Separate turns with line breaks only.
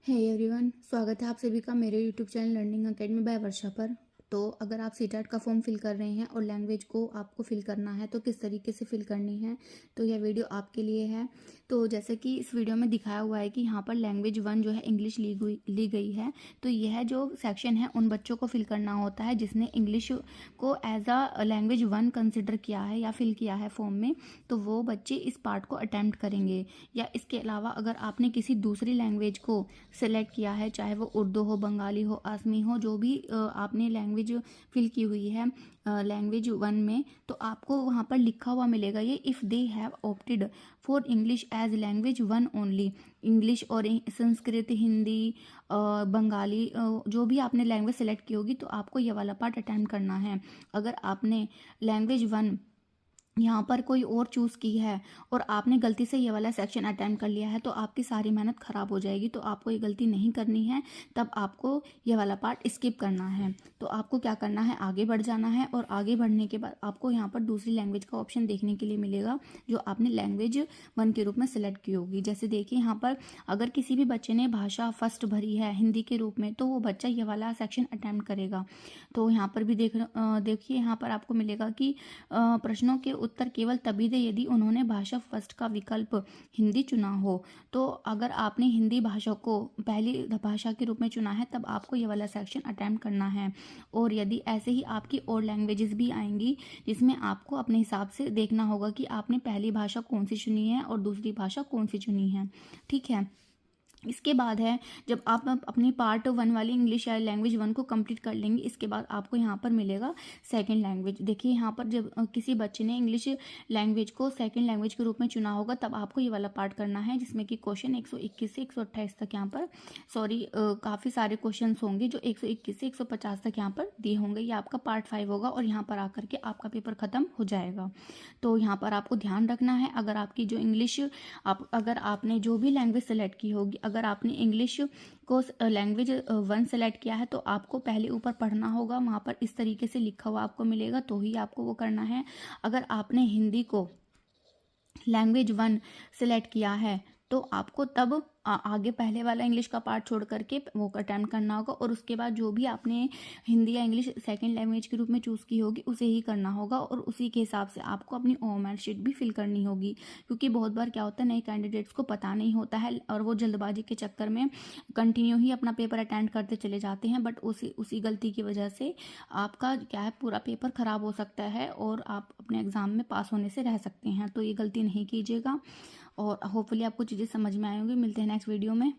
Hey everyone, स्वागत है आप सभी का मेरे YouTube channel learning academy by Varsha पर। तो अगर आप सीटेट का फॉर्म फिल कर रहे हैं और लैंग्वेज को आपको फिल करना है तो किस तरीके से फिल करनी है, तो यह वीडियो आपके लिए है। तो जैसे कि इस वीडियो में दिखाया हुआ है कि यहाँ पर लैंग्वेज 1 जो है इंग्लिश ली गई है। तो यह जो सेक्शन है उन बच्चों को फिल करना होता है जिसने इंग्लिश को एज अ लैंग्वेज 1 कंसिडर किया है या फिल किया है फॉर्म में। तो वो बच्चे इस पार्ट को अटैम्प्ट करेंगे। या इसके अलावा अगर आपने किसी दूसरी लैंग्वेज को सेलेक्ट किया है, चाहे वो उर्दू हो, बंगाली हो, आसमी हो, जो भी आपने लैंग्वेज फिल की हुई है लैंग्वेज 1 में, तो आपको वहाँ पर लिखा हुआ मिलेगा ये if they have opted for English as language 1 only. English और संस्कृत, हिंदी, बंगाली, जो भी आपने लैंग्वेज सेलेक्ट की होगी तो आपको ये वाला पार्ट अटेम्प्ट करना है। अगर आपने लैंग्वेज 1 यहाँ पर कोई और चूज़ की है और आपने गलती से ये वाला सेक्शन अटेम्प्ट कर लिया है तो आपकी सारी मेहनत ख़राब हो जाएगी। तो आपको ये गलती नहीं करनी है, तब आपको ये वाला पार्ट स्किप करना है। तो आपको क्या करना है, आगे बढ़ जाना है और आगे बढ़ने के बाद आपको यहाँ पर दूसरी लैंग्वेज का ऑप्शन देखने के लिए मिलेगा जो आपने लैंग्वेज 1 के रूप में सेलेक्ट की होगी। जैसे देखिए यहाँ पर अगर किसी भी बच्चे ने भाषा फर्स्ट भरी है हिंदी के रूप में तो वो बच्चा ये वाला सेक्शन अटेम्प्ट करेगा। तो यहाँ पर भी देखिए यहाँ पर आपको मिलेगा कि प्रश्नों के उत्तर केवल तभी दे यदि उन्होंने भाषा फर्स्ट का विकल्प हिंदी चुना हो। तो अगर आपने हिंदी भाषा को पहली भाषा के रूप में चुना है तब आपको ये वाला सेक्शन अटेम्प्ट करना है। और यदि ऐसे ही आपकी और लैंग्वेजेस भी आएंगी जिसमें आपको अपने हिसाब से देखना होगा कि आपने पहली भाषा कौन सी चुनी है और दूसरी भाषा कौन सी चुनी है। ठीक है। इसके बाद है जब आप अपनी पार्ट 1 वाली इंग्लिश या लैंग्वेज 1 को कंप्लीट कर लेंगे, इसके बाद आपको यहाँ पर मिलेगा सेकंड लैंग्वेज। देखिए यहाँ पर जब किसी बच्चे ने इंग्लिश लैंग्वेज को सेकंड लैंग्वेज के रूप में चुना होगा तब आपको ये वाला पार्ट करना है जिसमें कि क्वेश्चन 121 से 128 तक यहाँ पर काफ़ी सारे क्वेश्चन होंगे जो 121 से 150 तक यहाँ पर दिए होंगे। ये आपका पार्ट 5 होगा और यहाँ पर आकर के आपका पेपर ख़त्म हो जाएगा। तो यहाँ पर आपको ध्यान रखना है, अगर आपकी जो इंग्लिश अगर आपने जो भी लैंग्वेज सेलेक्ट की होगी, अगर आपने इंग्लिश को लैंग्वेज 1 सेलेक्ट किया है तो आपको पहले ऊपर पढ़ना होगा, वहाँ पर इस तरीके से लिखा हुआ आपको मिलेगा तो ही आपको वो करना है। अगर आपने हिंदी को लैंग्वेज 1 सेलेक्ट किया है तो आपको तब आगे पहले वाला इंग्लिश का पार्ट छोड़ करके वो अटैम्प्ट करना होगा और उसके बाद जो भी आपने हिंदी या इंग्लिश सेकंड लैंग्वेज के रूप में चूज़ की होगी उसे ही करना होगा और उसी के हिसाब से आपको अपनी ओएमआर शीट भी फिल करनी होगी। क्योंकि बहुत बार क्या होता है, नए कैंडिडेट्स को पता नहीं होता है और वो जल्दबाजी के चक्कर में कंटिन्यू ही अपना पेपर अटेंड करते चले जाते हैं, बट उसी गलती की वजह से आपका क्या है, पूरा पेपर ख़राब हो सकता है और आप अपने एग्ज़ाम में पास होने से रह सकते हैं। तो ये गलती नहीं कीजिएगा और होपफुली आपको चीज़ें समझ में आई होंगी। मिलते हैं नेक्स्ट वीडियो में।